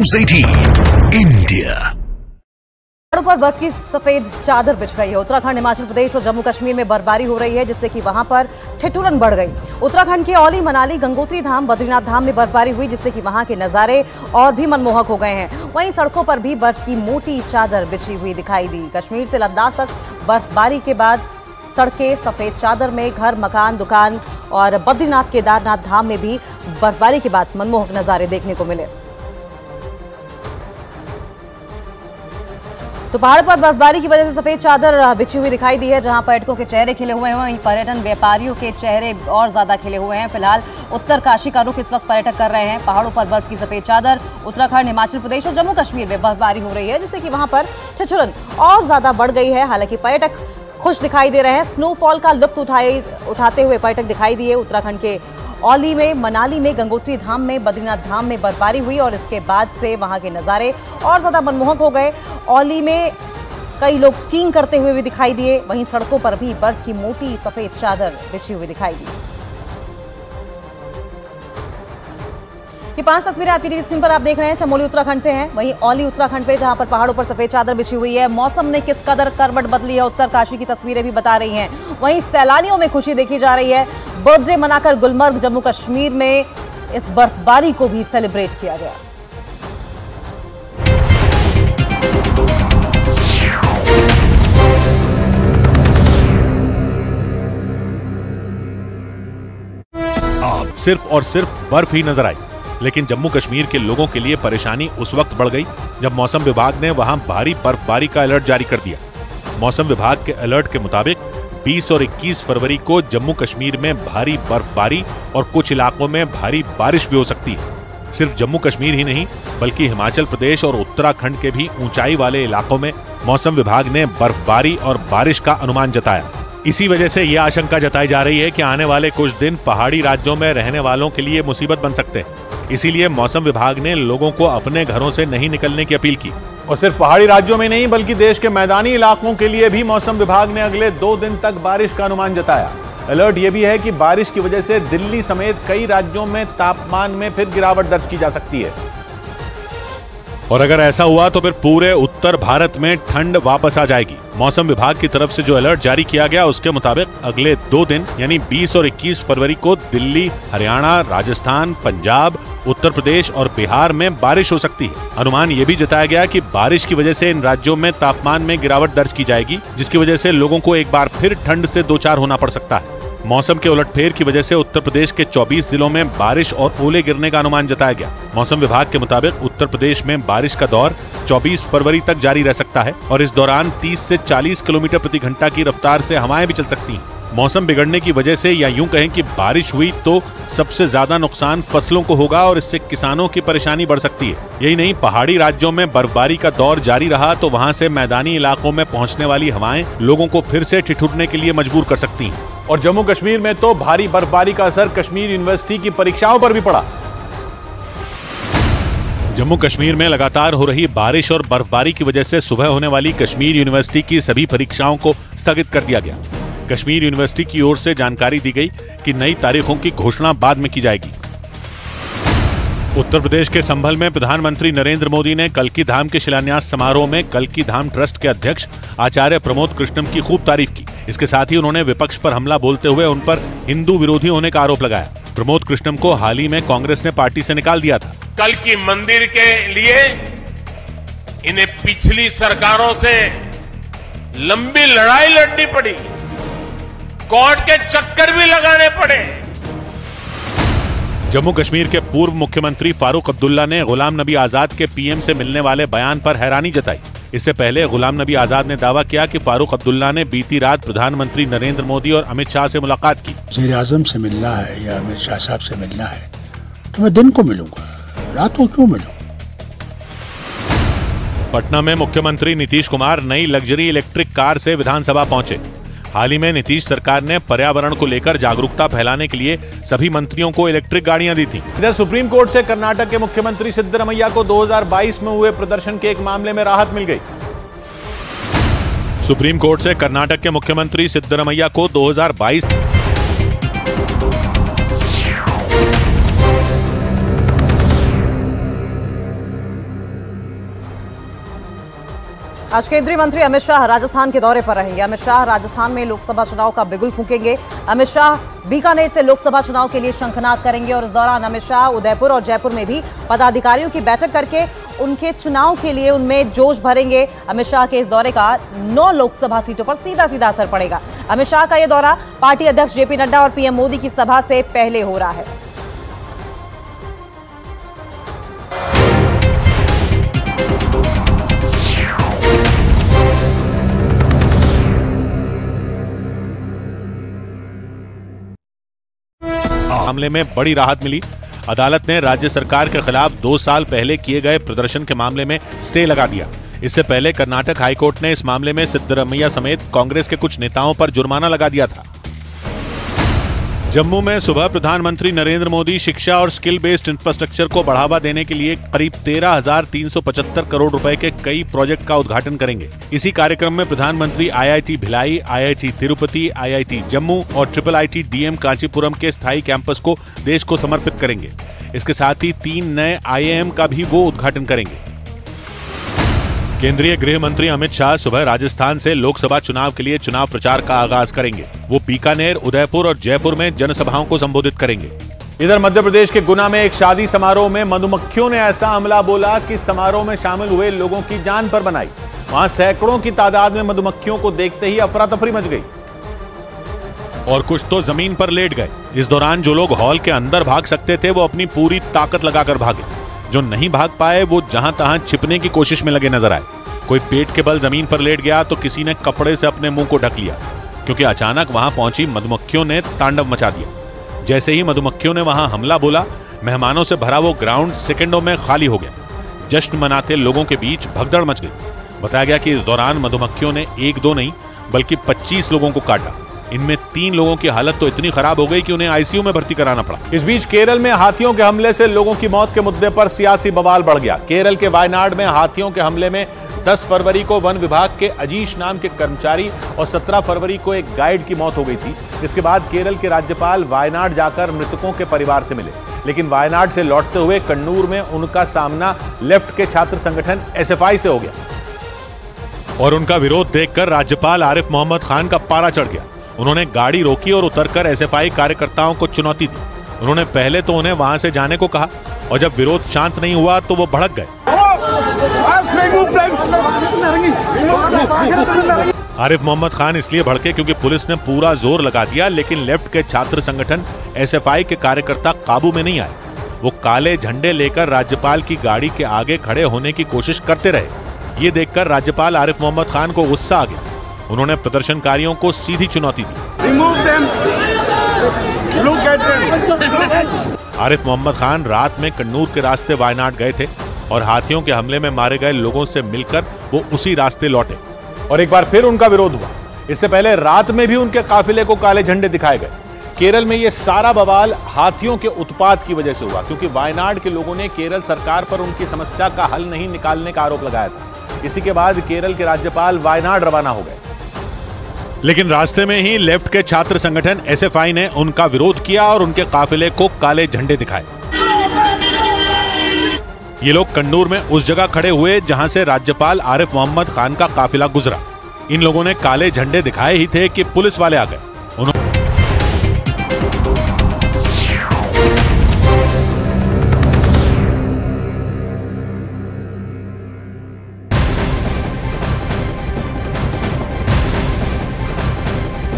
News 18 India. पहाड़ों पर बर्फ की सफेद चादर बिछ गई है। उत्तराखंड, हिमाचल प्रदेश और जम्मू कश्मीर में बर्फबारी हो रही है, जिससे कि वहां पर ठिठुरन बढ़ गई। उत्तराखंड के औली, मनाली, गंगोत्री धाम, बद्रीनाथ धाम में बर्फबारी हुई, जिससे कि वहां के नजारे और भी मनमोहक हो गए हैं। वहीं सड़कों पर भी बर्फ की मोटी चादर बिछी हुई दिखाई दी। कश्मीर से लद्दाख तक बर्फबारी के बाद सड़कें सफेद चादर में, घर, मकान, दुकान और बद्रीनाथ, केदारनाथ धाम में भी बर्फबारी के बाद मनमोहक नजारे देखने को मिले। तो पहाड़ पर बर्फबारी की वजह से सफेद चादर बिछी हुई दिखाई दी है। जहां पर्यटकों के चेहरे खिले हुए हैं, वहीं पर्यटन व्यापारियों के चेहरे और ज्यादा खिले हुए हैं। फिलहाल उत्तरकाशी का रुख इस वक्त पर्यटक कर रहे हैं। पहाड़ों पर बर्फ की सफेद चादर। उत्तराखंड, हिमाचल प्रदेश और जम्मू कश्मीर में बर्फबारी हो रही है, जिससे कि वहां पर ठिठुरन और ज्यादा बढ़ गई है। हालांकि पर्यटक खुश दिखाई दे रहे हैं। स्नोफॉल का लुत्फ उठाते हुए पर्यटक दिखाई दिए। उत्तराखंड के औली में, मनाली में, गंगोत्री धाम में, बद्रीनाथ धाम में बर्फबारी हुई और इसके बाद से वहां के नजारे और ज्यादा मनमोहक हो गए। औली में कई लोग स्कीइंग करते हुए भी दिखाई दिए। वहीं सड़कों पर भी बर्फ की मोटी सफेद चादर बिछी हुई दिखाई दी। ये 5 तस्वीरें आपकी टीवी स्क्रीन पर आप देख रहे हैं, चमोली उत्तराखंड से हैं। वहीं औली उत्तराखंड पे, जहां पर पहाड़ों पर सफेद चादर बिछी हुई है। मौसम ने किस कदर करवट बदली है, उत्तरकाशी की तस्वीरें भी बता रही हैं। वहीं सैलानियों में खुशी देखी जा रही है। बर्थडे मनाकर गुलमर्ग, जम्मू कश्मीर में इस बर्फबारी को भी सेलिब्रेट किया गया। सिर्फ और सिर्फ बर्फ ही नजर आई, लेकिन जम्मू कश्मीर के लोगों के लिए परेशानी उस वक्त बढ़ गई जब मौसम विभाग ने वहां भारी बर्फबारी का अलर्ट जारी कर दिया। मौसम विभाग के अलर्ट के मुताबिक 20 और 21 फरवरी को जम्मू कश्मीर में भारी बर्फबारी और कुछ इलाकों में भारी बारिश भी हो सकती है। सिर्फ जम्मू कश्मीर ही नहीं, बल्कि हिमाचल प्रदेश और उत्तराखंड के भी ऊंचाई वाले इलाकों में मौसम विभाग ने बर्फबारी और बारिश का अनुमान जताया। इसी वजह से यह आशंका जताई जा रही है कि आने वाले कुछ दिन पहाड़ी राज्यों में रहने वालों के लिए मुसीबत बन सकते हैं। इसीलिए मौसम विभाग ने लोगों को अपने घरों से नहीं निकलने की अपील की। और सिर्फ पहाड़ी राज्यों में नहीं, बल्कि देश के मैदानी इलाकों के लिए भी मौसम विभाग ने अगले 2 दिन तक बारिश का अनुमान जताया। अलर्ट यह भी है कि बारिश की वजह से दिल्ली समेत कई राज्यों में तापमान में फिर गिरावट दर्ज की जा सकती है। और अगर ऐसा हुआ तो फिर पूरे उत्तर भारत में ठंड वापस आ जाएगी। मौसम विभाग की तरफ से जो अलर्ट जारी किया गया, उसके मुताबिक अगले 2 दिन यानी 20 और 21 फरवरी को दिल्ली, हरियाणा, राजस्थान, पंजाब, उत्तर प्रदेश और बिहार में बारिश हो सकती है। अनुमान ये भी जताया गया कि बारिश की वजह से इन राज्यों में तापमान में गिरावट दर्ज की जाएगी, जिसकी वजह से लोगों को एक बार फिर ठंड से दो चार होना पड़ सकता है। मौसम के उलटफेर की वजह से उत्तर प्रदेश के 24 जिलों में बारिश और ओले गिरने का अनुमान जताया गया। मौसम विभाग के मुताबिक उत्तर प्रदेश में बारिश का दौर 24 फरवरी तक जारी रह सकता है और इस दौरान 30 से 40 किलोमीटर प्रति घंटा की रफ्तार से हवाएं भी चल सकती हैं। मौसम बिगड़ने की वजह से, या यूं कहें कि बारिश हुई तो सबसे ज्यादा नुकसान फसलों को होगा और इससे किसानों की परेशानी बढ़ सकती है। यही नहीं, पहाड़ी राज्यों में बर्फबारी का दौर जारी रहा तो वहां से मैदानी इलाकों में पहुंचने वाली हवाएं लोगों को फिर से ठिठुरने के लिए मजबूर कर सकती हैं। और जम्मू कश्मीर में तो भारी बर्फबारी का असर कश्मीर यूनिवर्सिटी की परीक्षाओं पर भी पड़ा। जम्मू कश्मीर में लगातार हो रही बारिश और बर्फबारी की वजह से सुबह होने वाली कश्मीर यूनिवर्सिटी की सभी परीक्षाओं को स्थगित कर दिया गया। कश्मीर यूनिवर्सिटी की ओर से जानकारी दी गई कि नई तारीखों की घोषणा बाद में की जाएगी। उत्तर प्रदेश के संभल में प्रधानमंत्री नरेंद्र मोदी ने कल्की धाम के शिलान्यास समारोह में कल्की धाम ट्रस्ट के अध्यक्ष आचार्य प्रमोद कृष्णम की खूब तारीफ की। इसके साथ ही उन्होंने विपक्ष पर हमला बोलते हुए उन पर हिंदू विरोधी होने का आरोप लगाया। प्रमोद कृष्णम को हाल ही में कांग्रेस ने पार्टी से निकाल दिया था। कल्की मंदिर के लिए इन्हें पिछली सरकारों से लंबी लड़ाई लड़नी पड़ी, कोर्ट के चक्कर भी लगाने पड़े। जम्मू कश्मीर के पूर्व मुख्यमंत्री फारूक अब्दुल्ला ने गुलाम नबी आजाद के पीएम से मिलने वाले बयान पर हैरानी जताई। इससे पहले गुलाम नबी आजाद ने दावा किया कि फारूक अब्दुल्ला ने बीती रात प्रधानमंत्री नरेंद्र मोदी और अमित शाह से मुलाकात की। वज़ीर आज़म से मिलना है या अमित शाह साहब से मिलना है तो मैं दिन को मिलूंगा, रात को क्यों मिलूं? पटना में मुख्यमंत्री नीतीश कुमार नई लग्जरी इलेक्ट्रिक कार से विधानसभा पहुंचे। हाल ही में नीतीश सरकार ने पर्यावरण को लेकर जागरूकता फैलाने के लिए सभी मंत्रियों को इलेक्ट्रिक गाड़ियां दी थी। इधर सुप्रीम कोर्ट से कर्नाटक के मुख्यमंत्री सिद्धरमैया को 2022 में हुए प्रदर्शन के एक मामले में राहत मिल गई। सुप्रीम कोर्ट से कर्नाटक के मुख्यमंत्री सिद्धरमैया को 2022 आज केंद्रीय मंत्री अमित शाह राजस्थान के दौरे पर रहेंगे। अमित शाह राजस्थान में लोकसभा चुनाव का बिगुल फूंकेंगे। अमित शाह बीकानेर से लोकसभा चुनाव के लिए शंखनाद करेंगे और इस दौरान अमित शाह उदयपुर और जयपुर में भी पदाधिकारियों की बैठक करके उनके चुनाव के लिए उनमें जोश भरेंगे। अमित शाह के इस दौरे का 9 लोकसभा सीटों पर सीधा सीधा असर पड़ेगा। अमित शाह का यह दौरा पार्टी अध्यक्ष जेपी नड्डा और पीएम मोदी की सभा से पहले हो रहा है। मामले में बड़ी राहत मिली। अदालत ने राज्य सरकार के खिलाफ 2 साल पहले किए गए प्रदर्शन के मामले में स्टे लगा दिया। इससे पहले कर्नाटक हाईकोर्ट ने इस मामले में सिद्धरमैया समेत कांग्रेस के कुछ नेताओं पर जुर्माना लगा दिया था। जम्मू में सुबह प्रधानमंत्री नरेंद्र मोदी शिक्षा और स्किल बेस्ड इंफ्रास्ट्रक्चर को बढ़ावा देने के लिए करीब 13,375 करोड़ रुपए के कई प्रोजेक्ट का उद्घाटन करेंगे। इसी कार्यक्रम में प्रधानमंत्री IIT Bhilai, IIT Tirupati, IIT Jammu और IIIT डीएम कांचीपुरम के स्थायी कैंपस को देश को समर्पित करेंगे। इसके साथ ही 3 नए IIM का भी वो उद्घाटन करेंगे। केंद्रीय गृह मंत्री अमित शाह सुबह राजस्थान से लोकसभा चुनाव के लिए चुनाव प्रचार का आगाज करेंगे। वो बीकानेर, उदयपुर और जयपुर में जनसभाओं को संबोधित करेंगे। इधर मध्य प्रदेश के गुना में एक शादी समारोह में मधुमक्खियों ने ऐसा हमला बोला कि समारोह में शामिल हुए लोगों की जान पर बनाई। वहां सैकड़ों की तादाद में मधुमक्खियों को देखते ही अफरा तफरी मच गई और कुछ तो जमीन पर लेट गए। इस दौरान जो लोग हॉल के अंदर भाग सकते थे वो अपनी पूरी ताकत लगाकर भागे। जो नहीं भाग पाए वो जहां तहां छिपने की कोशिश में लगे नजर आए। कोई पेट के बल जमीन पर लेट गया तो किसी ने कपड़े से अपने मुंह को ढक लिया, क्योंकि अचानक वहां पहुंची मधुमक्खियों ने तांडव मचा दिया। जैसे ही मधुमक्खियों ने वहां हमला बोला, मेहमानों से भरा वो ग्राउंड सेकंडों में खाली हो गया। जश्न मनाते लोगों के बीच भगदड़ मच गई। बताया गया कि इस दौरान मधुमक्खियों ने 1-2 नहीं बल्कि 25 लोगों को काटा। इनमें 3 लोगों की हालत तो इतनी खराब हो गई कि उन्हें आईसीयू में भर्ती कराना पड़ा। इस बीच केरल में हाथियों के हमले से लोगों की मौत के मुद्दे पर सियासी बवाल बढ़ गया। केरल के वायनाड में हाथियों के हमले में 10 फरवरी को वन विभाग के अजीश नाम के कर्मचारी और 17 फरवरी को एक गाइड की मौत हो गई थी। इसके बाद केरल के राज्यपाल वायनाड जाकर मृतकों के परिवार से मिले, लेकिन वायनाड से लौटते हुए कन्नूर में उनका सामना लेफ्ट के छात्र संगठन एसएफआई से हो गया और उनका विरोध देखकर राज्यपाल आरिफ मोहम्मद खान का पारा चढ़ गया। उन्होंने गाड़ी रोकी और उतरकर एसएफआई कार्यकर्ताओं को चुनौती दी। उन्होंने पहले तो उन्हें वहां से जाने को कहा और जब विरोध शांत नहीं हुआ तो वो भड़क गए। आरिफ मोहम्मद खान इसलिए भड़के क्योंकि पुलिस ने पूरा जोर लगा दिया, लेकिन लेफ्ट के छात्र संगठन एसएफआई के कार्यकर्ता काबू में नहीं आए। वो काले झंडे लेकर राज्यपाल की गाड़ी के आगे खड़े होने की कोशिश करते रहे। ये देखकर राज्यपाल आरिफ मोहम्मद खान को गुस्सा आ गया। उन्होंने प्रदर्शनकारियों को सीधी चुनौती दी। आरिफ मोहम्मद खान रात में कन्नूर के रास्ते वायनाड गए थे और हाथियों के हमले में मारे गए लोगों से मिलकर वो उसी रास्ते लौटे और एक बार फिर उनका विरोध हुआ। इससे पहले रात में भी उनके काफिले को काले झंडे दिखाए गए। केरल में ये सारा बवाल हाथियों के उत्पात की वजह से हुआ, क्योंकि वायनाड के लोगों ने केरल सरकार पर उनकी समस्या का हल नहीं निकालने का आरोप लगाया था। इसी के बाद केरल के राज्यपाल वायनाड रवाना हो गए, लेकिन रास्ते में ही लेफ्ट के छात्र संगठन एसएफआई ने उनका विरोध किया और उनके काफिले को काले झंडे दिखाए। ये लोग कन्नूर में उस जगह खड़े हुए जहां से राज्यपाल आरिफ मोहम्मद खान का काफिला गुजरा। इन लोगों ने काले झंडे दिखाए ही थे कि पुलिस वाले आ गए।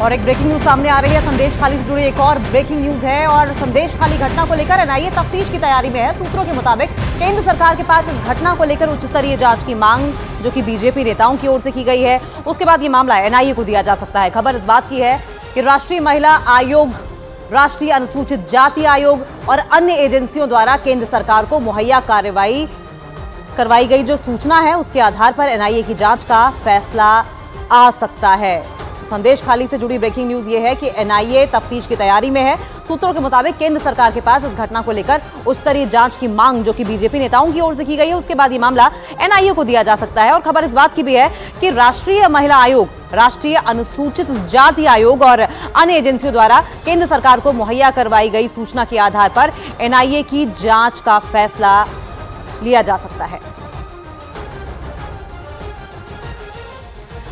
और एक ब्रेकिंग न्यूज सामने आ रही है। संदेश खाली से जुड़ी एक और ब्रेकिंग न्यूज है और संदेश खाली घटना को लेकर एनआईए तफ्तीश की तैयारी में है। सूत्रों के मुताबिक केंद्र सरकार के पास इस घटना को लेकर उच्च स्तरीय जांच की मांग जो कि बीजेपी नेताओं की ओर से की गई है, उसके बाद ये मामला एनआईए को दिया जा सकता है। खबर इस बात की है कि राष्ट्रीय महिला आयोग, राष्ट्रीय अनुसूचित जाति आयोग और अन्य एजेंसियों द्वारा केंद्र सरकार को मुहैया करवाई गई जो सूचना है उसके आधार पर एनआईए की जांच का फैसला आ सकता है। संदेश खाली से जुड़ी ब्रेकिंग न्यूज ये है कि एनआईए तफ्तीश की तैयारी में है। सूत्रों के मुताबिक केंद्र सरकार के पास इस घटना को लेकर उच्च स्तरीय जांच की मांग जो कि बीजेपी नेताओं की ओर से की गई है, उसके बाद ये मामला एनआईए को दिया जा सकता है। और खबर इस बात की भी है कि राष्ट्रीय महिला आयोग, राष्ट्रीय अनुसूचित जाति आयोग और अन्य एजेंसियों द्वारा केंद्र सरकार को मुहैया करवाई गई सूचना के आधार पर एनआईए की जांच का फैसला लिया जा सकता है।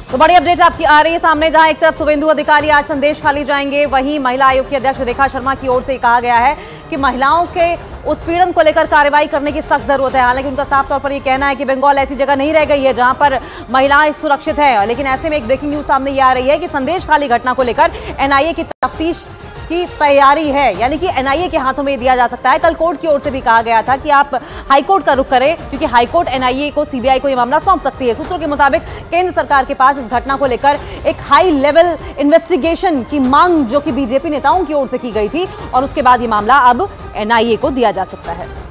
तो बड़ी अपडेट आपकी आ रही है सामने, जहां एक तरफ शुभेंदु अधिकारी आज संदेश खाली जाएंगे, वहीं महिला आयोग की अध्यक्ष रेखा शर्मा की ओर से कहा गया है कि महिलाओं के उत्पीड़न को लेकर कार्रवाई करने की सख्त जरूरत है। हालांकि उनका साफ तौर पर यह कहना है कि बंगाल ऐसी जगह नहीं रह गई है जहां पर महिलाएं सुरक्षित है। लेकिन ऐसे में एक ब्रेकिंग न्यूज सामने ये आ रही है कि संदेश खाली घटना को लेकर एनआईए की तफ्तीश की तैयारी है, यानी कि एनआईए के हाथों में दिया जा सकता है। कल कोर्ट की ओर से भी कहा गया था कि आप हाईकोर्ट का रुख करें, क्योंकि हाईकोर्ट एनआईए को, सीबीआई को यह मामला सौंप सकती है। सूत्रों के मुताबिक केंद्र सरकार के पास इस घटना को लेकर एक हाई लेवल इन्वेस्टिगेशन की मांग जो कि बीजेपी नेताओं की ओर से की गई थी, और उसके बाद ये मामला अब एनआईए को दिया जा सकता है।